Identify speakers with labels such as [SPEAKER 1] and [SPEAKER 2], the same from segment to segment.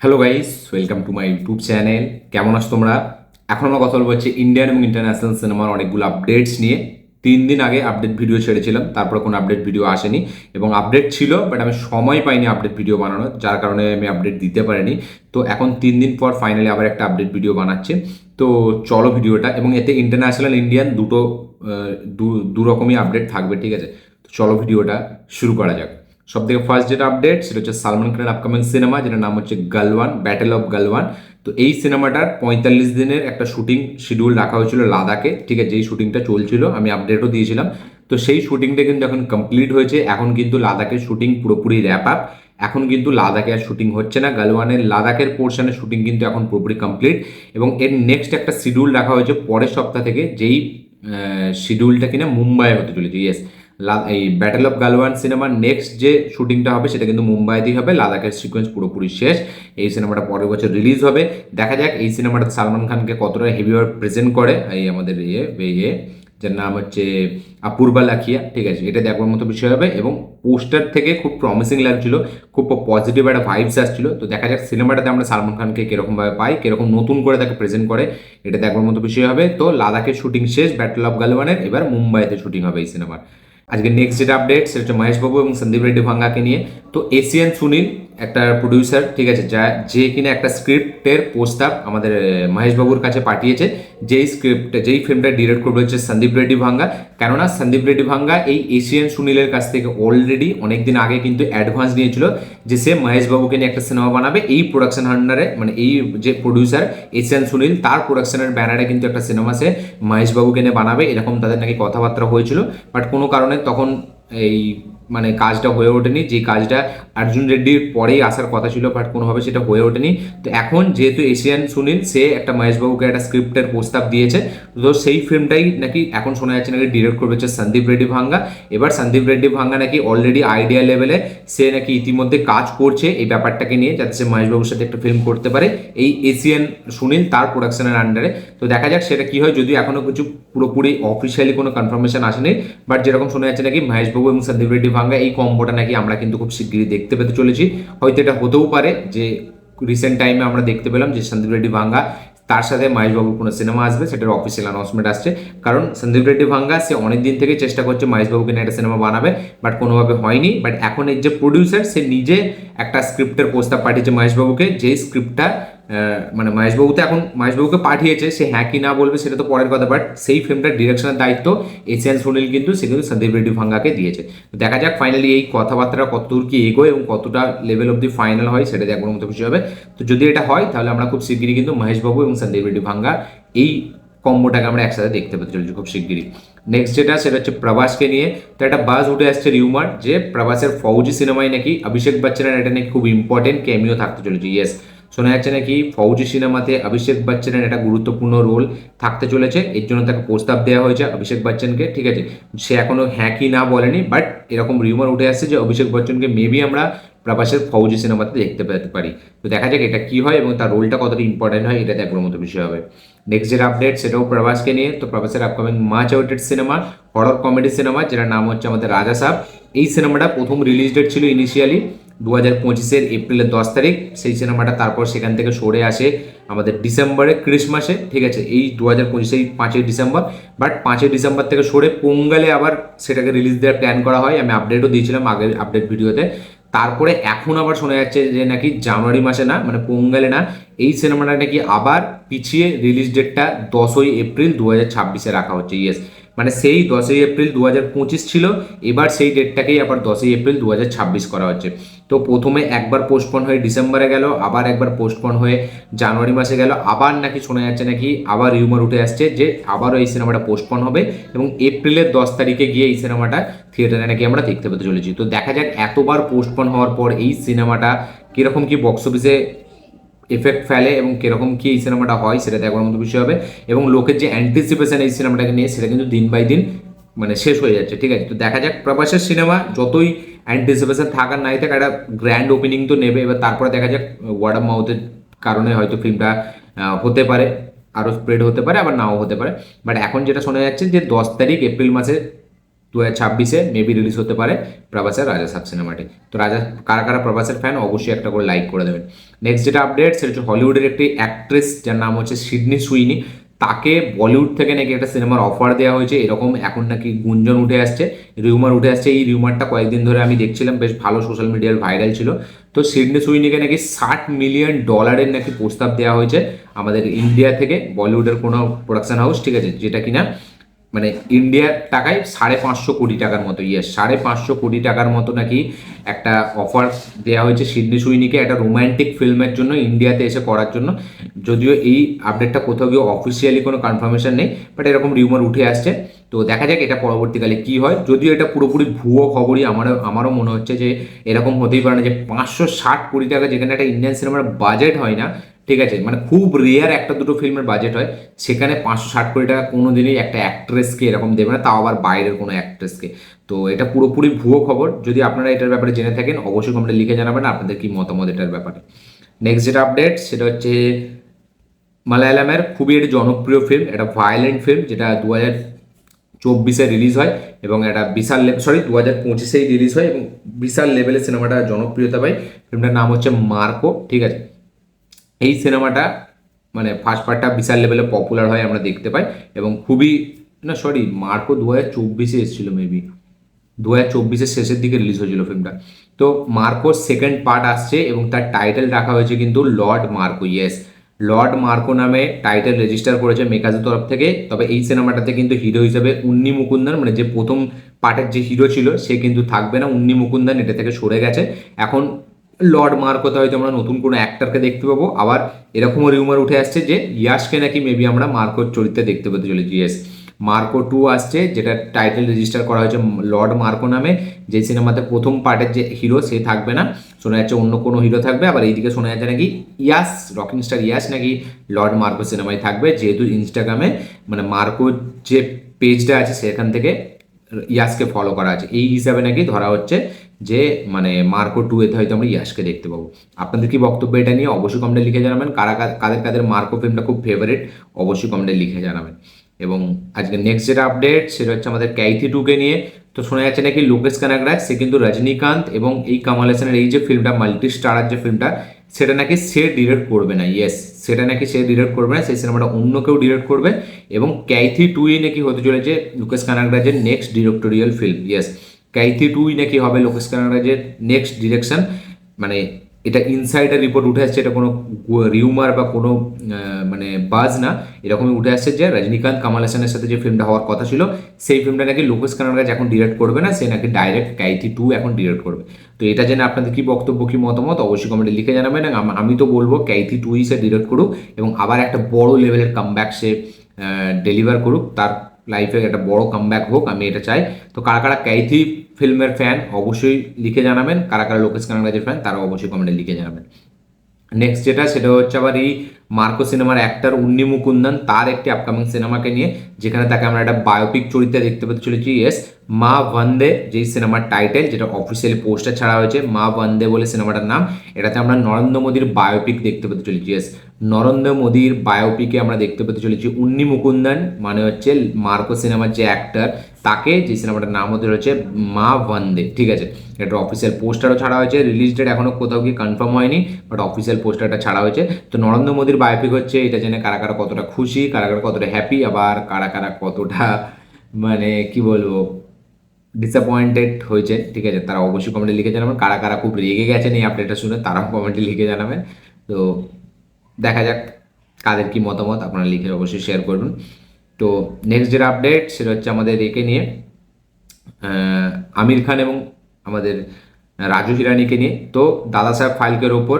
[SPEAKER 1] Hello guys, welcome to my YouTube channel. কেমন আছো তোমরা? এখন আমরা কথা বলবো হচ্ছে ইন্ডিয়ান এবং ইন্টারন্যাশনাল সিনেমার অনেকগুলো আপডেটস নিয়ে। 3 দিন আগে আপডেট ভিডিও ছেড়েছিলাম, তারপরে কোনো আপডেট ভিডিও আসেনি এবং আপডেট ছিল বাট আমি সময় পাইনি আপডেট ভিডিও বানানোর, যার কারণে আমি আপডেট দিতে পারিনি। তো এখন 3 দিন পর ফাইনালি আবার একটা আপডেট ভিডিও বানাচ্ছে। তো চলো ভিডিওটা, এবং এতে ইন্টারন্যাশনাল ইন্ডিয়ান দুটো দু রকমই আপডেট থাকবে, ঠিক আছে? তো চলো ভিডিওটা শুরু করা যাক। সব থেকে ফার্স্ট যেটা আপডেট সেটা হচ্ছে সালমান খানের আপকামিং সিনেমা, যেটার নাম হচ্ছে গালওয়ান, ব্যাটেল অফ গালওয়ান। তো এই সিনেমাটার 45 দিনের একটা শুটিং শিডিউল রাখা হয়েছিল লাদাখে, ঠিক আছে? যেই শুটিংটা চলছিল, আমি আপডেটও দিয়েছিলাম। তো সেই শুটিংটা কিন্তু এখন কমপ্লিট হয়েছে। এখন কিন্তু লাদাখের শুটিং পুরোপুরি র্যাপ আপ। এখন কিন্তু লাদাখে আর শুটিং হচ্ছে না। গালওয়ানের লাদাখের পোর্শনের শুটিং কিন্তু এখন পুরোপুরি কমপ্লিট, এবং এর নেক্সট একটা শিডিউল রাখা হয়েছে পরের সপ্তাহ থেকে, যেই শিডিউলটা কিনা মুম্বাই হতে চলেছে। ইয়েস, এই ব্যাটেল অফ গালওয়ান সিনেমার নেক্সট যে শুটিংটা হবে সেটা কিন্তু মুম্বাইতেই হবে। লাদাখের সিকোয়েন্স পুরোপুরি শেষ। এই সিনেমাটা পরের বছর রিলিজ হবে। দেখা যাক এই সিনেমাটা সালমান খানকে কতটা হেভিওয়ার প্রেজেন্ট করে এই আমাদের যার নাম হচ্ছে অপূর্বা লাখিয়া, ঠিক আছে? এটা দেখবার মতো বিষয় হবে, এবং পোস্টার থেকে খুব প্রমিসিং লাগছিল, খুব পজিটিভ একটা ভাইবস আসছিল। তো দেখা যাক সিনেমাটাতে আমরা সালমান খানকে কিরকমভাবে পাই, কিরকম নতুন করে তাকে প্রেজেন্ট করে, এটা দেখবার মতো বিষয় হবে। তো লাদাখের শুটিং শেষ ব্যাটেল অফ গালওয়ানের, এবার মুম্বাইতে শুটিং হবে এই সিনেমার। আজকে নেক্সট যেটা আপডেট সেটা হচ্ছে মহেশ বাবু এবং সন্দীপ রেড্ডি ভাঙ্গাকে নিয়ে। তো এশিয়ান সুনীল একটা প্রডিউসার, ঠিক আছে, যে কিনা একটা স্ক্রিপ্টের প্রস্তাব আমাদের মহেশ বাবুর কাছে পাঠিয়েছে। যেই ফিল্মটা ডিরেক্ট করবে হচ্ছে সন্দীপ রেড্ডি ভাঙ্গা। কেননা সন্দীপ রেড্ডি ভাঙ্গা এই এশিয়ান সুনীলের কাছ থেকে অলরেডি অনেকদিন আগে কিন্তু অ্যাডভান্স নিয়েছিল যে সে মহেশ বাবুকে নিয়ে একটা সিনেমা বানাবে এই প্রোডাকশন আন্ডারে, মানে এই যে প্রডিউসার এশিয়ান সুনীল তার প্রোডাকশনের ব্যানারে কিন্তু একটা সিনেমা সে মহেশ বাবুকে নিয়ে বানাবে, এরকম তাদের নাকি কথাবার্তা হয়েছিল। বাট কোনো কারণে তখন এই মানে কাজটা হয়ে ওঠেনি, যে কাজটা অর্জুন রেড্ডির পরেই আসার কথা ছিল, বাট কোনোভাবে সেটা হয়ে ওঠেনি। তো এখন যেহেতু এশিয়ান সুনীল সে একটা মহেশবাবুকে একটা স্ক্রিপ্টের প্রস্তাব দিয়েছে, তো সেই ফিল্মটাই নাকি এখন শোনা যাচ্ছে নাকি ডিরেক্ট করবে হচ্ছে সন্দীপ রেড্ডি ভাঙ্গা। এবার সন্দীপ রেড্ডি ভাঙ্গা নাকি অলরেডি আইডিয়া লেভেলে সে নাকি ইতিমধ্যে কাজ করছে এই ব্যাপারটাকে নিয়ে, যাতে সে মহেশবাবুর সাথে একটা ফিল্ম করতে পারে এই এশিয়ান সুনীল তার প্রোডাকশনের আন্ডারে। তো দেখা যাক সেটা কি হয়, যদিও এখনো কিছু পুরোপুরি অফিসিয়ালি কোনো কনফার্মেশন আসেনি। বাট যেরকম শোনা যাচ্ছে নাকি মহেশবাবু এবং সন্দীপ রেড্ডি ভাঙ্গা এই কম্বোটা নাকি আমরা কিন্তু খুব শিগগিরই দেখতে পেতে চলেছি। হয়তো এটা হতেও পারে যে রিসেন্ট টাইমে আমরা দেখতে পেলাম যে সন্দীপ রেড্ডি ভাঙ্গা তার সাথে মহেশবাবুর কোনো সিনেমা আসবে, সেটার অফিসিয়াল অ্যানাউন্সমেন্ট আসছে। কারণ সন্দীপ রেড্ডি ভাঙ্গা সে অনেক দিন থেকে চেষ্টা করছে মহেশবাবুকে নিয়ে একটা সিনেমা বানাবে, বাট কোনোভাবে হয়নি। বাট এখন এর যে প্রডিউসার সে নিজে একটা স্ক্রিপ্টের প্রস্তাব পাঠিয়েছে মহেশবাবুকে, যেই স্ক্রিপ্টটা মানে মহেশবাবু তো এখন মহেশবাবুকে পাঠিয়েছে, সে হ্যাঁ কি না বলবে সেটা তো পরের কথা, বাট সেই ফিল্মটার ডিরেকশনের দায়িত্ব এশিয়ান সুনীল কিন্তু সে কিন্তু সন্দীপ রেড্ডি ভাঙ্গাকে দিয়েছে। তো দেখা যাক ফাইনালি এই কথাবার্তা কতদূর কি এগোয় এবং কতটা লেভেল অব্দি ফাইনাল হয়, সেটা দেখবার মতো বিষয় হবে। তো যদি এটা হয় তাহলে আমরা খুব শিগগিরই কিন্তু মহেশবাবু এবং সন্দীপ রেড্ডি ভাঙ্গা এই কম্বোটাকে আমরা একসাথে দেখতে পেতে চলেছি খুব শিগগিরই। নেক্সট যেটা সেটা হচ্ছে প্রভাসকে নিয়ে। তো একটা বাজ উঠে আসছে রিউমার যে প্রভাসের ফৌজি সিনেমায় নাকি অভিষেক বচ্চনের এটা নাকি খুব ইম্পর্টেন্ট ক্যামিও থাকতে চলেছে। ইয়েস, শোনা যাচ্ছে নাকি ফৌজি সিনেমাতে অভিষেক বচ্চনের একটা গুরুত্বপূর্ণ রোল থাকতে চলেছে, এর জন্য তাকে প্রস্তাব দেওয়া হয়েছে অভিষেক বচ্চনকে, ঠিক আছে? সে এখনো হ্যাঁ কি না বলেনি, বাট এরকম রিউমার উঠে আসছে যে অভিষেক বচ্চনকে মেবি আমরা প্রভাসের ফৌজি সিনেমাতে দেখতে পেতে পারি। তো দেখা যাক এটা কি হয় এবং তার রোলটা কতটা ইম্পর্টেন্ট হয়, এটা দেখবার মতো বিষয় হবে। নেক্সট যেটা আপডেট সেটাও প্রভাসকে নিয়ে। তো প্রভাসের upcoming much awaited cinema, horror comedy cinema, যেটার নাম হচ্ছে আমাদের রাজা সাব। এই সিনেমাটা প্রথম রিলিজ ডেট ছিল ইনিশিয়ালি 2025 এপ্রিলের 10 তারিখ। সেই সিনেমাটা তারপর সেখান থেকে সরে আসে আমাদের ডিসেম্বরে ক্রিসমাসে, ঠিক আছে? এই 2025 5ই ডিসেম্বর। বাট 5ই ডিসেম্বর থেকে সরে পোঙ্গালে আবার সেটাকে রিলিজ দেওয়ার প্ল্যান করা হয়, আমি আপডেটও দিয়েছিলাম আগের আপডেট ভিডিওতে। তারপরে এখন আবার শোনা যাচ্ছে যে নাকি জানুয়ারি মাসে না, মানে পোঙ্গালে না, এই সিনেমাটা নাকি আবার পিছিয়ে রিলিজ ডেটটা 10ই এপ্রিল 2026-এ রাখা হচ্ছে। ইয়েস, মানে সেই 10ই এপ্রিল 2025 ছিল, এবার সেই ডেটটাকেই আবার 10ই এপ্রিল 2026 করা হচ্ছে। তো প্রথমে একবার পোস্টপন হয়ে ডিসেম্বরে গেল, আবার একবার পোস্টপন হয়ে জানুয়ারি মাসে গেল, আবার নাকি শোনা যাচ্ছে নাকি আবার রিউমার উঠে আসছে যে আবারও এই সিনেমাটা পোস্টপন হবে এবং এপ্রিলের 10 তারিখে গিয়ে এই সিনেমাটা থিয়েটারে নাকি আমরা দেখতে পেতে চলেছি। তো দেখা যাক এতবার পোস্টপন হওয়ার পর এই সিনেমাটা কীরকম কি বক্স অফিসে এফেক্ট ফেলে এবং কিরকম কি এই সিনেমাটা হয়, সেটা দেখার মতো বিষয় হবে। এবং লোকের যে অ্যান্টিসিপেশন এই সিনেমাটাকে নিয়ে সেটা কিন্তু দিন বাই দিন মানে শেষ হয়ে যাচ্ছে, ঠিক আছে? তো দেখা যাক প্রভাসের সিনেমা যতই অ্যান্টিসিপেশন থাকার নাই থাক, একটা গ্র্যান্ড ওপেনিং তো নেবে। এবার তারপরে দেখা যাক ওয়ার্ড অফ মাউথের কারণে হয়তো ফিল্মটা হতে পারে, আরও স্প্রেড হতে পারে, আবার নাও হতে পারে। বাট এখন যেটা শোনা যাচ্ছে যে 10 তারিখ এপ্রিল মাসে 2026-এ মেবি রিলিজ হতে পারে প্রভাসের রাজা সাব সিনেমাটি। তো রাজা কারা কারা প্রভাসের ফ্যান অবশ্যই একটা করে লাইক করে দেবেন। নেক্সট যেটা আপডেট সেটা হচ্ছে হলিউডের একটি অ্যাক্ট্রেস যার নাম হচ্ছে সিডনি সুইনি, তাকে বলিউড থেকে নাকি একটা সিনেমার অফার দেওয়া হয়েছে, এরকম এখন নাকি গুঞ্জন উঠে আসছে, রিউমার উঠে আসছে। এই রিউমারটা কয়েকদিন ধরে আমি দেখছিলাম, বেশ ভালো সোশ্যাল মিডিয়ায় ভাইরাল ছিল। তো সিডনি সুইনিকে নাকি $60 মিলিয়ন নাকি প্রস্তাব দেওয়া হয়েছে আমাদের ইন্ডিয়া থেকে, বলিউডের কোনো প্রোডাকশন হাউস, ঠিক আছে, যেটা কিনা মানে ইন্ডিয়ার টাকায় 550 কোটি টাকার মতো, 550 কোটি টাকার মতো নাকি একটা অফার দেওয়া হয়েছে সিডনি সুইনিকে একটা রোম্যান্টিক ফিল্মের জন্য ইন্ডিয়াতে এসে করার জন্য। যদিও এই আপডেটটা কোথাও গিয়ে অফিসিয়ালি কোনো কনফার্মেশন নেই, বাট এরকম রিউমার উঠে আসছে। তো দেখা যাক এটা পরবর্তীকালে কি হয়। যদিও এটা পুরোপুরি ভুয়ো খবরই, আমারও মনে হচ্ছে যে এরকম হতেই পারে না যে 560 কোটি টাকা, যেখানে একটা ইন্ডিয়ান সিনেমার বাজেট হয় না, ঠিক আছে, মানে খুব রেয়ার একটা দুটো ফিল্মের বাজেট হয়, সেখানে 560 কোটি টাকা কোনো দিনই একটা অ্যাক্ট্রেসকে এরকম দেবে না, তাও আবার বাইরের কোনো অ্যাক্ট্রেসকে। তো এটা পুরোপুরি ভুয়ো খবর। যদি আপনারা এটার ব্যাপারে জেনে থাকেন অবশ্যই কমেন্টে লিখে জানাবেন আপনাদের কি মতামত এটার ব্যাপারে। নেক্সট যেটা আপডেট সেটা হচ্ছে মালায়ালামের খুবই একটি জনপ্রিয় ফিল্ম, এটা ভায়োলেন্ট ফিল্ম, যেটা 2024-এ রিলিজ হয় এবং এটা বিশাল 2025-এই রিলিজ হয় এবং বিশাল লেভেলে সিনেমাটা জনপ্রিয়তা পায়। ফিল্মটার নাম হচ্ছে মার্কো, ঠিক আছে। এই সিনেমাটা মানে ফার্স্ট পার্টটা বিশাল লেভেলে পপুলার হয় আমরা দেখতে পাই এবং খুবই মার্কো 2024-এ এসেছিল, মেবি 2024-এর শেষের দিকে রিলিজ হয়েছিল ফিল্মটা। তো মার্কোর সেকেন্ড পার্ট আসছে এবং তার টাইটেল রাখা হয়েছে কিন্তু Lord Marco. Yes, Lord Marco নামে টাইটেল রেজিস্টার করেছে মেকাজের তরফ থেকে। তবে এই সিনেমাটাতে কিন্তু হিরো হিসেবে উন্নি মুকুন্দন, মানে যে প্রথম পার্টের যে হিরো ছিল সে কিন্তু থাকবে না, উন্নি মুকুন্দন এটা থেকে সরে গেছে। এখন লর্ড মার্কোতে হয়তো আমরা নতুন কোনো অ্যাক্টরকে দেখতে পাবো। আবার এরকমও রিউমার উঠে আসছে যে ইয়াশকে নাকি মেবি আমরা মার্কোর চরিত্রে দেখতে পেতে চলেছি। ইয়েস, মার্কো 2 আসছে, যেটা টাইটেল রেজিস্টার করা হয়েছে লর্ড মার্কো নামে। যে সিনেমাতে প্রথম পার্টের যে হিরো সে থাকবে না, শোনা যাচ্ছে অন্য কোনো হিরো থাকবে। আবার এইদিকে শোনা যাচ্ছে নাকি ইয়াস, রকিং স্টার ইয়াস নাকি লর্ড মার্কো সিনেমায় থাকবে, যেহেতু ইনস্টাগ্রামে মানে মার্কোর যে পেজটা আছে সেখান থেকে ইয়াসকে ফলো করা আছে, এই হিসাবে নাকি ধরা হচ্ছে যে মানে মার্কো 2-এতে হয়তো আমরা ইয়াসকে দেখতে পাবো। আপনাদের কি বক্তব্য এটা নিয়ে অবশ্যই কমেন্টে লিখে জানাবেন। কাদের কাদের মার্কো ফিল্মটা খুব ফেভারিট অবশ্যই কমেন্টে লিখে জানাবেন। এবং আজকে নেক্সট যেটা আপডেট সেটা হচ্ছে আমাদের ক্যাথি 2-কে নিয়ে। তো শোনা যাচ্ছে নাকি লোকেশ কানাগরাজ সে কিন্তু রজনীকান্ত এবং এই কমল হাসানের এই যে ফিল্মটা মাল্টি স্টারার যে ফিল্মটা, সেটা নাকি সে ডিরেক্ট করবে না। ইয়েস, সেটা নাকি সে ডিরেক্ট করবে না, সেই সিনেমাটা অন্য কেউ ডিরেক্ট করবে। এবং ক্যাথি 2-ই নাকি হতে চলেছে লোকেশ কানাগরাজের next directorial film. Yes, Kaithi 2-ই নাকি হবে লোকেশ কানাগরাজের নেক্সট ডিরেকশন। মানে এটা ইনসাইডার রিপোর্ট উঠে আসছে, এটা কোনো রিউমার বা কোনো মানে বাজ না, এরকমই উঠে আসছে যে রজনীকান্ত কামাল হাসানের সাথে যে ফিল্মটা হওয়ার কথা ছিল সেই ফিল্মটা নাকি লোকেশ কানাগরাজ এখন ডিরেক্ট করবে না, সে নাকি ডাইরেক্ট ক্যাথি 2 এখন ডিরেক্ট করবে। তো এটা জেনে আপনাদের কি বক্তব্য কি মতামত অবশ্যই কমেন্টে লিখে জানাবেন। আমি তো বলবো ক্যাথি 2-ই সে ডিরেক্ট করুক এবং আবার একটা বড় লেভেলের কামব্যাক সে ডেলিভার করুক, তার লাইফে একটা বড় কামব্যাক হোক, আমি এটা চাই। তো কারা কারা ক্যাথি ফিল্মের ফ্যান অবশ্যই লিখে জানাবেন, কারা কারা লোকেশ কানাগরাজের ফ্যান তারা অবশ্যই কমেন্টে লিখে জানাবেন। নেক্সট যেটা সেটা হচ্ছে আবার এই মার্কো সিনেমার অ্যাক্টর উন্নি মুকুন্দন, তার একটি আপকামিং সিনেমাকে নিয়ে, যেখানে তাকে আমরা একটা বায়োপিক চরিত্রে দেখতে পেতে চলেছি। ইয়েস, মা বন্দে, যেই সিনেমার টাইটেল, যেটা অফিসিয়ালি পোস্টার ছাড়া হয়েছে, মা বন্দে বলে সিনেমাটার নাম। এটাতে আমরা নরেন্দ্র মোদীর বায়োপিক দেখতে পেতে চলেছি। ইয়েস, নরেন্দ্র মোদীর বায়োপিকে আমরা দেখতে পেতে চলেছি উন্নি মুকুন্দন, মানে হচ্ছে মার্কো সিনেমার যে অ্যাক্টর, তাকে, যে সিনেমাটার নাম হতে রয়েছে মা বন্দে, ঠিক আছে। এটা অফিসিয়াল পোস্টারও ছাড়া হয়েছে, রিলিজ ডেট এখনও কোথাও গিয়ে কনফার্ম হয়নি, বাট অফিসিয়াল পোস্টারটা ছাড়া হয়েছে। তো নরেন্দ্র মোদীর বায়োপিক হচ্ছে, এটা জেনে কারা কারা কতটা খুশি, কারা কারা কতটা হ্যাপি, আবার কারা কারা কতটা মানে কি বলবো ডিসঅ্যাপয়েন্টেড হয়েছে, ঠিক আছে, তারা অবশ্যই কমেন্টে লিখে জানাবেন। কারা কারা খুব রেগে গেছেন এই আপডেটটা শুনে তারাও কমেন্টে লিখে জানাবেন। তো দেখা যাক কাদের কি মতামত, আপনারা লিখে অবশ্যই শেয়ার করুন। তো নেক্সট যেটা আপডেট সেটা হচ্ছে আমাদের একে নিয়ে, আমির খান এবং আমাদের রাজু হিরানিকে নিয়ে। তো দাদা সাহেব ফালকের ওপর,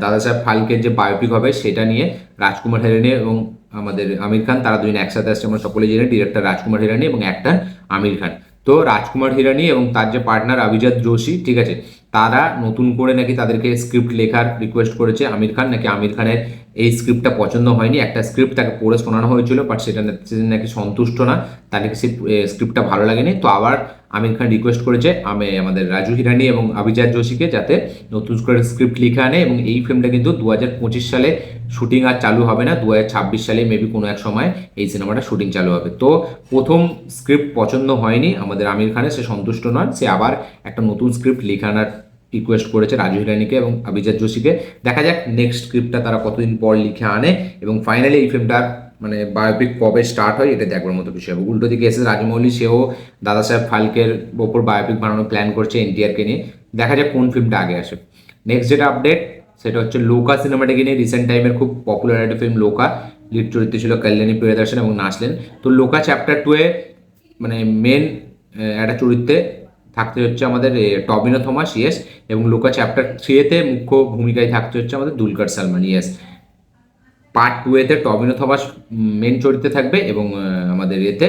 [SPEAKER 1] দাদা সাহেব ফালকের যে বায়োপিক হবে সেটা নিয়ে রাজকুমার হিরানি এবং আমাদের আমির খান, তারা দুজন একসাথে আসছে, আমরা সকলে জানি, ডিরেক্টর রাজকুমার হিরানি এবং অ্যাক্টর আমির খান। তো রাজকুমার হিরানি এবং তার যে পার্টনার অভিজিৎ যোশী, ঠিক আছে, তারা নতুন করে নাকি তাদেরকে স্ক্রিপ্ট লেখার রিকোয়েস্ট করেছে আমির খান, নাকি আমির খানের এই স্ক্রিপ্টটা পছন্দ হয়নি। একটা স্ক্রিপ্ট তাকে পড়ে শোনানো হয়েছিল, বাট সেটা সে নাকি সন্তুষ্ট না, তার নাকি সেই স্ক্রিপ্টটা ভালো লাগেনি। তো আবার আমির খান রিকোয়েস্ট করেছে আমাদের রাজু হিরানি এবং অভিজিৎ যোশীকে যাতে নতুন করে স্ক্রিপ্ট লিখে আনে, এবং এই ফিল্মটা কিন্তু 2025 সালে শুটিং আর চালু হবে না, 2026 সালে মেবি কোনো এক সময় এই সিনেমাটা শুটিং চালু হবে। তো প্রথম স্ক্রিপ্ট পছন্দ হয়নি আমাদের আমির খানের, সে সন্তুষ্ট নয়, সে আবার একটা নতুন স্ক্রিপ্ট লিখে আনার রিকোয়েস্ট করেছে রাজু হিরানিকে এবং অভিজিৎ যোশীকে। দেখা যাক নেক্সট স্ক্রিপ্টটা তারা কতদিন পর লিখে আনে, এবং ফাইনালি এই ফিল্মটার মানে বায়োপিক কবে স্টার্ট হয় এটা দেখবার মতো বিষয় হবে। উল্টো দিকে এস এস রাজমৌলি, সেও দাদা সাহেব ফালকের ওপর বায়োপিক বানানোর প্ল্যান করছে এনটিআরকে নিয়ে। দেখা যাক কোন ফিল্মটা আগে আসে। নেক্সট যেটা আপডেট সেটা হচ্ছে লোকা সিনেমাটাকে নিয়ে। রিসেন্ট টাইমের খুব পপুলার একটা ফিল্ম লোকা, লিড চরিত্রে ছিল কল্যাণী প্রিয়দর্শন এবং নাচলেন। তো লোকা চ্যাপ্টার 2 এ মানে মেন একটা চরিত্রে থাকতে হচ্ছে আমাদের টবিনো থমাস, ইয়েস, এবং লোকা চ্যাপ্টার 3-তে মুখ্য ভূমিকায় থাকতে হচ্ছে আমাদের দুলকার সালমান, ইয়েস। পার্ট 2-তে টবিনো থমাস মেন চরিত্রে থাকবে, এবং আমাদের এতে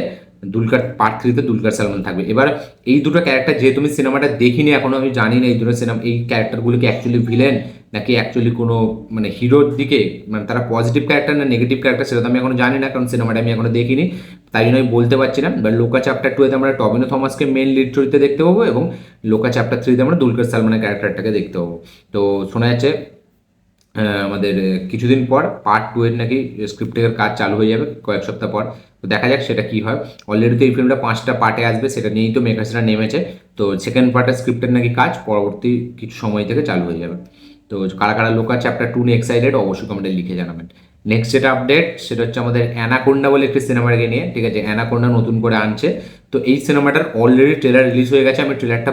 [SPEAKER 1] পার্ট 3-তে দুলকার সালমান থাকবে। এবার এই দুটো ক্যারেক্টার, যেহেতু আমি সিনেমাটা দেখিনি এখনো, আমি জানি না এই দুটো এই ক্যারেক্টারগুলো কি অ্যাকচুয়ালি ভিলেন নাকি অ্যাকচুয়ালি কোনো মানে হিরোর দিকে, মানে তারা পজিটিভ ক্যারেক্টার না নেগেটিভ ক্যারেক্টার, সেটা তো আমি এখনো জানি না, কারণ সিনেমাটা আমি এখনো দেখিনি, তাই জন্য আমি বলতে পারছি না। বাট লোকা চ্যাপ্টার 2-তে আমরা টবিনো থমাসকে মেন লিড চরিত্রে দেখতে পাবো, এবং লোকা চ্যাপ্টার 3-তে আমরা দুলকার সালমানের ক্যারেক্টারটাকে দেখতে পাবো। তো শোনা যাচ্ছে আমাদের কিছুদিন পর পার্ট 2 এর নাকি স্ক্রিপ্টের কাজ চালু হয়ে যাবে কয়েক সপ্তাহ পর। তো দেখা যাক সেটা কি হয়। অলরেডি তো এই ফিল্মটা 5টা পার্টে আসবে, সেটা নিয়েই তো মেকার্সরা নেমেছে। তো সেকেন্ড পার্টের স্ক্রিপ্টের নাকি কাজ পরবর্তী কিছু সময় থেকে চালু হয়ে যাবে। তো কারা কারা লোকা চ্যাপ্টার 2 নিয়ে এক্সাইটেড অবশ্যই কমেন্টে লিখে জানাবেন। নেক্সট যেটা আপডেট সেটা হচ্ছে আমাদের অ্যানাকোন্ডা বলে একটি সিনেমাকে নিয়ে, ঠিক আছে। অ্যানাকোন্ডা নতুন করে আনছে। তো এই সিনেমাটার অলরেডি ট্রেলার রিলিজ হয়ে গেছে। আমি ট্রেলারটা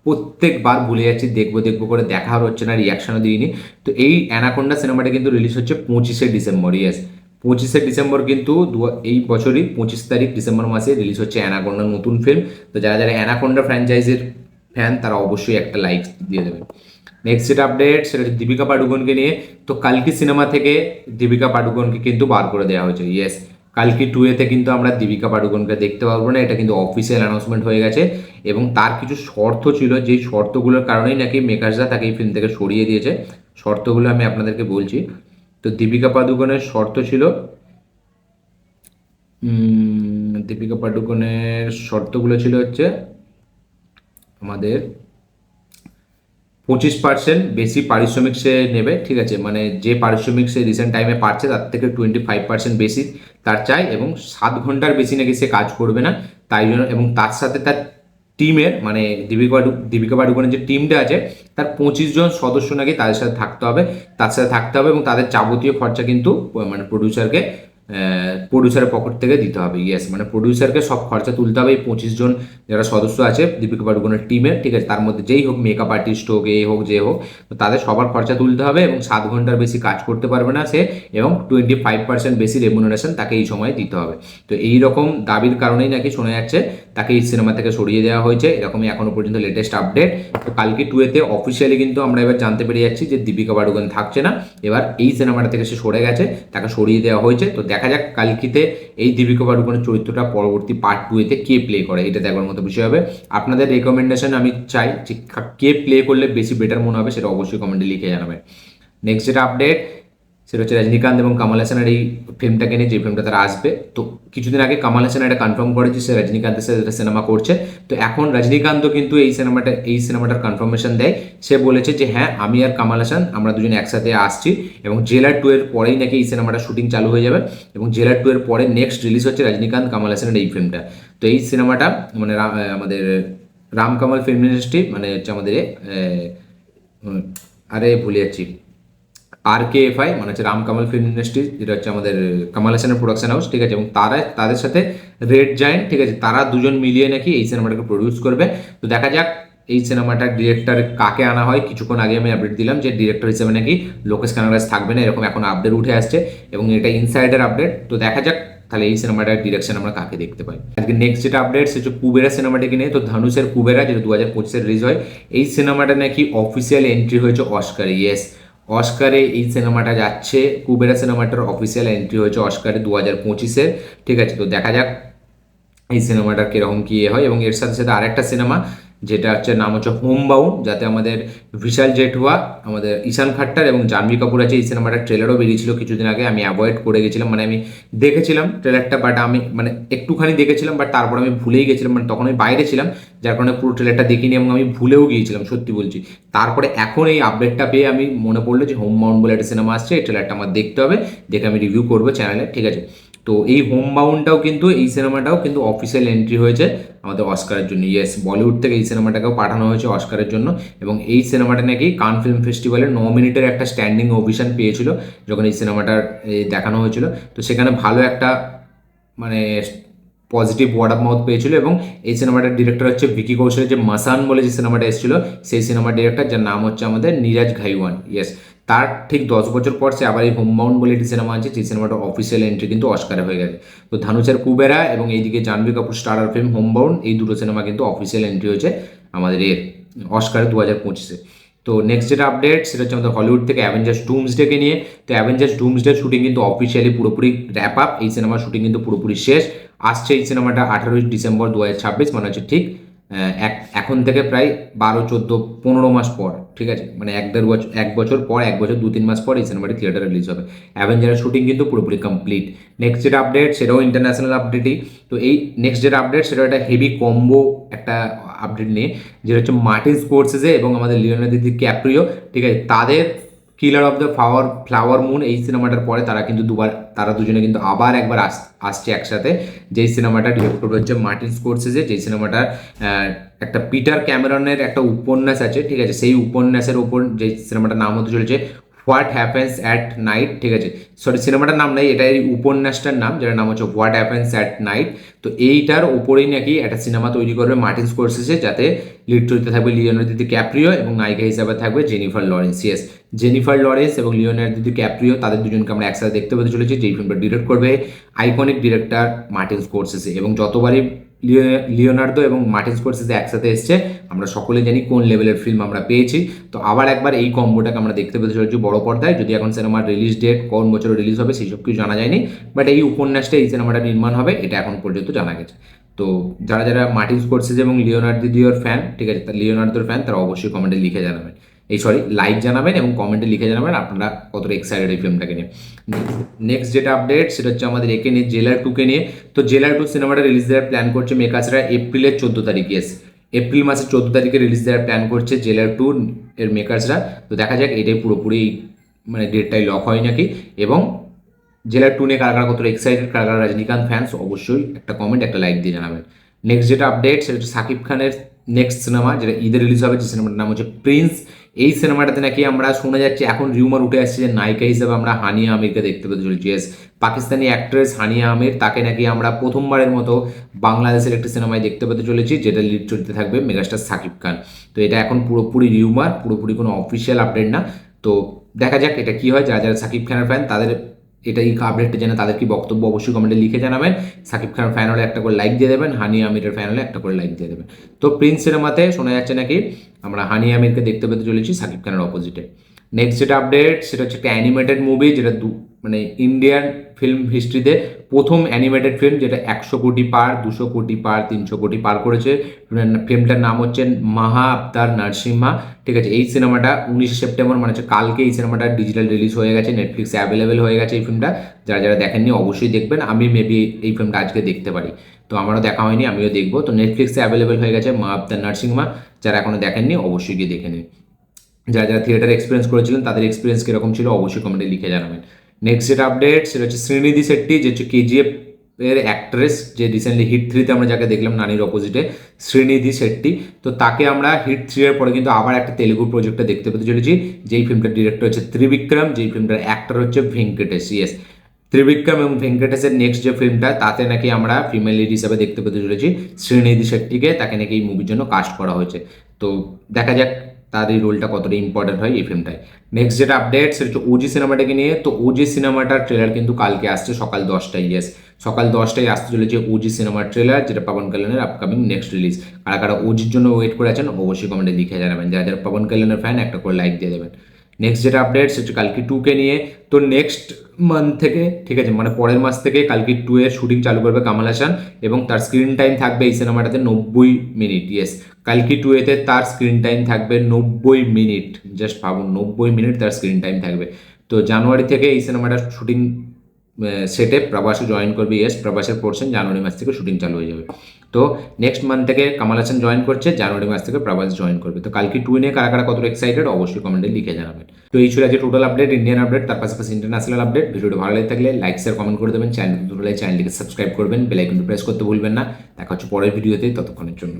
[SPEAKER 1] প্রত্যেকবার ভুলে যাচ্ছি, দেখবো দেখবো করে দেখা হচ্ছে না, রিয়াকশনও দিইনি। তো এই অ্যানাকোন্ডা সিনেমাটা কিন্তু রিলিজ হচ্ছে 25শে ডিসেম্বর, ইয়েস 25শে ডিসেম্বর কিন্তু এই বছরই 25 তারিখ ডিসেম্বর মাসে রিলিজ হচ্ছে অ্যানাকোন্ডার নতুন ফিল্ম। তো যারা যারা অ্যানাকোন্ডা ফ্র্যাঞ্চাইজির ফ্যান তারা অবশ্যই একটা লাইক দিয়ে দেবেন। নেক্সট যেটা আপডেট সেটা হচ্ছে দীপিকা পাডুকোনকে নিয়ে। তো কালকি সিনেমা থেকে দীপিকা পাডুকোনকে কিন্তু বার করে দেওয়া হয়েছে, ইয়েস। কালকি 2-এতে কিন্তু আমরা দীপিকা পাডুকোনকে দেখতে পারবো না, এটা কিন্তু অফিসিয়াল অ্যানাউন্সমেন্ট হয়ে গেছে। এবং তার কিছু শর্ত ছিল, যেই শর্তগুলোর কারণেই নাকি মেকার্সরা তাকে এই ফিল্ম থেকে সরিয়ে দিয়েছে। শর্তগুলো আমি আপনাদেরকে বলছি। তো দীপিকা পাডুকোনের শর্ত ছিল, দীপিকা পাডুকোনের শর্তগুলো ছিল হচ্ছে আমাদের 25% বেশি পারিশ্রমিক সে নেবে, ঠিক আছে। মানে যে পারিশ্রমিক সে রিসেন্ট টাইমে পাচ্ছে তার থেকে 25% বেশি তার চাই, এবং 7 ঘন্টার বেশি নাকি সে কাজ করবে না, তাই জন্য। এবং তার সাথে তার টিমের মানে দীপিকা পাডুকোনের যে টিমটা আছে তার 25 জন সদস্য নাকি তাদের সাথে থাকতে হবে, এবং তাদের যাবতীয় খরচা কিন্তু মানে প্রডিউসারের পকেট থেকে দিতে হবে, ইয়েস। মানে প্রডিউসারকে সব খরচা তুলতে হবে এই 25 জন যারা সদস্য আছে দীপিকা পাডুকোনের টিমের, ঠিক আছে। তার মধ্যে যেই হোক, মেকআপ আর্টিস্ট হোক, এ হোক যে হোক, তো তাদের সবার খরচা তুলতে হবে, এবং 7 ঘন্টার বেশি কাজ করতে পারবে না সে, এবং 25% বেশি রেমুনারেশন তাকে এই সময় দিতে হবে। তো এই রকম দাবির কারণেই নাকি শোনা যাচ্ছে তাকে এই সিনেমা থেকে সরিয়ে দেওয়া হয়েছে, এরকমই এখনো পর্যন্ত লেটেস্ট আপডেট। তো কালকে 2-এতে অফিসিয়ালি কিন্তু আমরা এবার জানতে পেরে যাচ্ছি যে দীপিকা পাডুকোন থাকছে না, এবার এই সিনেমাটা থেকে সে সরে গেছে, তাকে সরিয়ে দেওয়া হয়েছে। তো দেখা যাক কালকিতে এই দীপিকা পাডুকোনের চরিত্রটা পরবর্তী পার্ট 2-এতে কে প্লে করে, এটা দেখবার মতো বিষয় হবে। আপনাদের রেকমেন্ডেশন আমি চাই যে কে প্লে করলে বেশি বেটার মনে হবে, সেটা অবশ্যই কমেন্টে লিখে জানাবেন। নেক্সট যেটা আপডেট সেটা হচ্ছে রজনীকান্ত এবং কামাল হাসানের এই ফিল্মটাকে নিয়ে, যে ফিল্মটা তারা আসবে। তো কিছুদিন আগে কামাল হাসান এটা কনফার্ম করেছে সে রজনীকান্তের সাথে সিনেমা করছে। তো এখন রজনীকান্তও কিন্তু এই সিনেমাটার কনফার্মেশন দেয়। সে বলেছে যে হ্যাঁ, আমি আর কামাল হাসান আমরা দুজন একসাথে আসছি, এবং জেলার 2 এর পরেই নাকি এই সিনেমাটা শুটিং চালু হয়ে যাবে, এবং জেলার 2 এর পরে নেক্সট রিলিজ হচ্ছে রজনীকান্ত কামাল হাসানের এই ফিল্মটা। তো এই সিনেমাটা মানে আমাদের রাম কামাল ফিল্ম ইন্ডাস্ট্রি, মানে হচ্ছে আমাদের আরে ভুলে যাচ্ছি, RKFI মানে হচ্ছে রাম কামাল ফিল্ম ইন্ডাস্ট্রি, যেটা হচ্ছে আমাদের কামাল হাসানের প্রোডাকশন হাউস, ঠিক আছে। এবং তাদের সাথে রেড জায়েন্ট, ঠিক আছে, তারা দুজন মিলিয়ে নাকি এই সিনেমাটাকে প্রডিউস করবে। তো দেখা যাক এই সিনেমাটার ডিরেক্টর কাকে আনা হয়। কিছুক্ষণ আগে আমি আপডেট দিলাম যে ডিরেক্টর হিসেবে নাকি লোকেশ কানাগরাজ থাকবে না, এরকম এখন আপডেট উঠে আসছে, এবং এটা ইনসাইডার আপডেট। তো দেখা যাক তাহলে এই সিনেমাটার ডিরেকশন আমরা কাকে দেখতে পাই। আজকে নেক্সট যেটা আপডেট সেটা হচ্ছে কুবেরা সিনেমাটাকে নিয়ে। তো ধনুষের কুবেরা, যেটা 2025-এ রিলিজ হয়, এই সিনেমাটা নাকি অফিসিয়াল এন্ট্রি হয়েছে অস্কারে, ইয়েস। অস্কারে এই সিনেমাটা যাচ্ছে, কুবেরা সিনেমাটার অফিসিয়াল এন্ট্রি হয়েছে অস্কারে 2025-এ, ঠিক আছে। তো দেখা যাক এই সিনেমাটার কীরকম কী হয়। এবং এর সাথে সাথে আরেকটা সিনেমা যেটা হচ্ছে নাম হচ্ছে হোম বাউন্ড, যাতে আমাদের বিশাল জেঠুয়া, আমাদের ঈশান খাট্টার এবং জাহ্নবী কাপুর আছে। এই সিনেমাটার ট্রেলারও বেরিয়েছিল কিছুদিন আগে, আমি অ্যাভয়েড করে গেছিলাম, মানে আমি দেখেছিলাম ট্রেলারটা, বাট আমি মানে একটুখানি দেখেছিলাম, বাট তারপর আমি ভুলেই গেছিলাম, মানে তখন আমি বাইরে ছিলাম, যার কারণে পুরো ট্রেলারটা দেখিনি এবং আমি ভুলেও গিয়েছিলাম, সত্যি বলছি। তারপরে এখন এই আপডেটটা পেয়ে আমি মনে পড়লো যে হোম বাউন্ড বলে একটা সিনেমা আসছে, এই ট্রেলারটা আমার দেখতে হবে, দেখে আমি রিভিউ করবো চ্যানেলে, ঠিক আছে। তো এই হোম বাউন্ডটাও কিন্তু, এই সিনেমাটাও কিন্তু অফিসিয়াল এন্ট্রি হয়েছে আমাদের অস্কারের জন্য। ইয়েস, বলিউড থেকে এই সিনেমাটাকেও পাঠানো হয়েছে অস্কারের জন্য। এবং এই সিনেমাটা নাকি কান ফিল্ম ফেস্টিভ্যালের 9 মিনিটের একটা স্ট্যান্ডিং ওভেশন পেয়েছিল যখন এই সিনেমাটার দেখানো হয়েছিল। তো সেখানে ভালো একটা মানে পজিটিভ ওয়ার্ড অফ মাউথ পেয়েছিল। এবং এই সিনেমাটার ডিরেক্টর হচ্ছে ভিকি কৌশলের যে মাসান বলে যে সিনেমাটা এসেছিল, সেই সিনেমার ডিরেক্টর, যার নাম হচ্ছে আমাদের নীরাজ ঘাইওয়ান। ইয়েস, তার ঠিক 10 বছর পর সে আবার এই হোমবাউন্ড বলে একটি সিনেমা আছে, যে সিনেমাটা অফিসিয়াল এন্ট্রি কিন্তু অস্কারে হয়ে গেছে। তো ধানুচের কুবেরা এবং এইদিকে Janhvi Kapoor starrer film Homebound, এই দুটো সিনেমা কিন্তু অফিসিয়াল এন্ট্রি হয়েছে আমাদের এর অস্কারে 2025-এ। তো নেক্সট যেটা আপডেট সেটা হচ্ছে আমাদের হলিউড থেকে অ্যাভেঞ্জার্স ডুমসডেকে নিয়ে। তো অ্যাভেঞ্জার্স ডুমসডে শুটিং কিন্তু অফিসিয়ালি পুরোপুরি র্যাপ আপ, এই সিনেমার শুটিং কিন্তু পুরোপুরি শেষ। আসছে এই সিনেমাটা 18 ডিসেম্বর 2026, মানে হচ্ছে ঠিক এখন থেকে প্রায় 12, 14, 15 মাস পর, ঠিক আছে, মানে 1-1.5 বছর, 1 বছর পর, 1 বছর 2-3 মাস পর এই সিনেমাটি থিয়েটারে রিলিজ হবে। অ্যাভেঞ্জারের শুটিং কিন্তু পুরোপুরি কমপ্লিট। নেক্সট যেটা আপডেট সেটাও ইন্টারন্যাশনাল আপডেটই। তো এই নেক্সট যেটা আপডেট সেটা একটা হেভি কম্বো একটা আপডেট নিয়ে, যেটা হচ্ছে মার্টিন স্কোরসেজে এবং আমাদের লিওনার্দো ক্যাপ্রিও, ঠিক আছে, তাদের কিলার অফ দ্য ফ্লাওয়ার মুন এই সিনেমাটার পরে তারা দুজনে কিন্তু আবার একবার আসছে একসাথে। যেই সিনেমাটা ডিরেক্টর হচ্ছে মার্টিন স্কোরসেজে, যেই সিনেমাটার একটা পিটার ক্যামেরনের একটা উপন্যাস আছে, ঠিক আছে, সেই উপন্যাসের ওপর যেই সিনেমাটার নাম হতে চলেছে হোয়াট হ্যাপেন্স অ্যাট নাইট, ঠিক আছে, সরি সিনেমাটার নাম নাই, এটা এই উপন্যাসটার নাম, যেটার নাম হচ্ছে হোয়াট হ্যাপেন্স অ্যাট নাইট। তো এইটার ওপরেই নাকি একটা সিনেমা তৈরি করবে মার্টিন স্কোরসেজে, যাতে লিড চরিত্রে থাকবে লিওনার্দো ক্যাপ্রিও এবং নায়িকা হিসাবে থাকবে Jennifer Lawrence. Yes, Jennifer Lawrence এবং লিওনার্দো ক্যাপ্রিও, তাদের দুজনকে আমরা একসাথে দেখতে পেতে চলেছি, যেই ফিল্মটা ডিরেক্ট করবে আইকনিক ডিরেক্টর মার্টিন স্কোরসেজে। এবং যতবারই লিওনার্দো এবং মার্টিন স্কোরসেজে একসাথে এসছে, আমরা সকলে জানি কোন লেভেলের ফিল্ম আমরা পেয়েছি। তো আবার একবার এই কম্বোটাকে আমরা দেখতে পেতে চলেছি বড় পর্দায়, যদি এখন সিনেমার রিলিজ ডেট কোন বছরে রিলিজ হবে সেই সব কিছু জানা যায়নি, বাট এই উপন্যাসটা এই সিনেমাটা নির্মাণ হবে এটা এখন পর্যন্ত জানা গেছে। তো যারা যারা মার্টিন স্কোরসেজে এবং লিওনার্দোর ফ্যান, ঠিক আছে, লিওনার্দোর ফ্যান, তারা অবশ্যই কমেন্টে লিখে জানাবেন, লাইক জানাবেন এবং কমেন্টে লিখে জানাবেন আপনারা কতটা এক্সাইটেড এই ফিল্মটাকে নিয়ে। নেক্সট যেটা আপডেট সেটা হচ্ছে আমাদের একে নিয়ে, জেলার 2-কে নিয়ে। তো জেলার 2 সিনেমাটা রিলিজ দেওয়ার প্ল্যান করছে মেকার্সরা এপ্রিলের 14 তারিখ। ইয়েস, এপ্রিল মাসের 14 তারিখে রিলিজ দেওয়ার প্ল্যান করছে জেলার 2 এর মেকার্সরা। তো দেখা যাক, এটাই পুরোপুরি মানে ডেটটাই লক হয় নাকি। এবং জেলার 2 নিয়ে কারা কারা কতটা এক্সাইটেড, কারা কারা রজনীকান্ত ফ্যান্স, অবশ্যই একটা কমেন্ট একটা লাইক দিয়ে জানাবেন। নেক্সট যেটা আপডেট সেটা হচ্ছে সাকিব খানের নেক্সট সিনেমা, যেটা ঈদে রিলিজ হবে, যে সিনেমাটার নাম হচ্ছে প্রিন্স। এই সিনেমাটাতে নাকি আমরা শোনা যাচ্ছে, এখন রিউমার উঠে আসছে যে নায়িকা হিসেবে আমরা হানিয়া আমিরকে দেখতে পেতে চলেছি। ইয়েস, পাকিস্তানি অ্যাক্ট্রেস হানিয়া আমির, তাকে নাকি আমরা প্রথমবারের মতো বাংলাদেশের একটি সিনেমায় দেখতে পেতে চলেছি, যেটা লিড চরিত্রে থাকবে মেগাস্টার সাকিব খান। তো এটা এখন পুরোপুরি রিউমার, পুরোপুরি কোনো অফিসিয়াল আপডেট না। তো দেখা যাক এটা কি হয়। যারা যারা সাকিব খানের ফ্যান, তাদের এই আপডেটটা জেনে তাদের কি বক্তব্য অবশ্যই কমেন্টে লিখে জানাবেন। সাকিব খানের ফ্যান হলে একটা করে লাইক দিয়ে দেবেন, হানিয়া আমিরের ফ্যান হলে একটা করে লাইক দিয়ে দেবেন। তো প্রিন্স সিনেমাতে শোনা যাচ্ছে নাকি আমরা হানিয়া আমিরকে দেখতে পেতে চলেছি সাকিব খানের অপোজিটে। নেক্সট যেটা আপডেট সেটা হচ্ছে একটা অ্যানিমেটেড মুভি, যেটা মানে ইন্ডিয়ান ফিল্ম হিস্ট্রিতে প্রথম অ্যানিমেটেড ফিল্ম, যেটা 100 কোটি পার, 200 কোটি পার, 300 কোটি পার করেছে। ফিল্মটার নাম হচ্ছে মাহা আবতার নারসিম্হা, ঠিক আছে। এই সিনেমাটা 19 সেপ্টেম্বর, মানে হচ্ছে কালকে, এই সিনেমাটা ডিজিটাল রিলিজ হয়ে গেছে, নেটফ্লিক্সে অ্যাভেলেবেল হয়ে গেছে এই ফিল্মটা। যারা যারা দেখেননি অবশ্যই দেখবেন, আমি মেবি এই ফিল্মটা আজকে দেখতে পারি, তো আমারও দেখা হয়নি, আমিও দেখবো। তো নেটফ্লিক্সে অ্যাভেলেবেল হয়ে গেছে মা আবতার নারসিংহা, যারা এখনো দেখেননি অবশ্যই গিয়ে দেখে নিন। যারা যারা থিয়েটার এক্সপিরিয়েন্স করেছিলেন তাদের এক্সপিরিয়েন্স কীরকম ছিল অবশ্যই কমেন্টে লিখে জানাবেন। নেক্সট যেটা আপডেট সেটা হচ্ছে শ্রীনিধি শেট্টি, যে হচ্ছে কেজিএফ এর অ্যাক্ট্রেস, যে রিসেন্টলি হিট 3-তে আমরা যাকে দেখলাম নানির অপোজিটে, শ্রীনিধি শেট্টি। তো তাকে আমরা হিট 3 এর পরে কিন্তু আবার একটা তেলুগু প্রজেক্টে দেখতে পেতে চলেছি, যেই ফিল্মটার ডিরেক্টর হচ্ছে ত্রিবিক্রম, যেই ফিল্মটার অ্যাক্টর হচ্ছে ভেঙ্কটেশ। ইয়েস, ত্রিবিক্রম এবং ভেঙ্কটেশের নেক্সট যে ফিল্মটা, তাতে নাকি আমরা ফিমেল লিড হিসাবে দেখতে পেতে চলেছি শ্রীনিধি শেট্টিকে, তাকে নাকি এই মুভির জন্য কাস্ট করা হয়েছে। তো দেখা যাক তার এই রোলটা কতটা ইম্পর্টেন্ট হয় এই ফিল্মটায়। নেক্সট যেটা আপডেট সেটা হচ্ছে ওজি সিনেমাটাকে নিয়ে। তো ওজি সিনেমাটার ট্রেলার কিন্তু কালকে আসছে সকাল 10টায়। ইয়েস, সকাল 10টায় আসতে চলেছে ওজি সিনেমার ট্রেলার, যেটা পবন কল্যাণের আপকামিং নেক্সট রিলিজ। কারা কারা ওজির জন্য ওয়েট করে আছেন অবশ্যই কমেন্টে লিখে জানাবেন। যারা যারা পবন কল্যাণের ফ্যান একটা করে লাইক দিয়ে দেবেন। নেক্সট যেটা আপডেট সেটা হচ্ছে কালকি 2 কে নিয়ে। তো নেক্সট মান্থ থেকে, ঠিক আছে, মানে পরের মাস থেকে কালকি 2 এর শুটিং চালু করবে কামাল হাসান, এবং তার স্ক্রিন টাইম থাকবে এই সিনেমাটাতে 90 মিনিট। ইয়েস, কালকি 2 এতে তার স্ক্রিন টাইম থাকবে 90 মিনিট। জাস্ট ভাবুন, 90 মিনিট তার স্ক্রিন টাইম থাকবে। তো জানুয়ারি থেকে এই সিনেমাটার শুটিং সেটে প্রভাসও জয়েন করবে। ইয়েস, প্রভাসের পোর্শন জানুয়ারি মাস থেকে শুটিং চালু হয়ে যাবে। তো নেক্সট মান্থ থেকে কামাল হাসান জয়েন করছে, জানুয়ারি মাস থেকে প্রভাস জয়েন করবে। তো কালকি 2 নিয়ে কারা কারা কতটা এক্সাইটেড অবশ্যই কমেন্টে লিখে জানাবেন। তো এই ছিল আজকে টোটাল আপডেট, ইন্ডিয়ান আপডেট, তার পাশাপাশি ইন্টারন্যাশনাল আপডেট। ভিডিওটা ভালো লাগে থাকলে লাইক শেয়ার কমেন্ট করে দেবেন, চ্যানেলটিকে সাবস্ক্রাইব করবেন, বেল আইকনটি প্রেস করতে ভুলবেন না। দেখা হচ্ছে পরের ভিডিওতে, ততক্ষণের জন্য।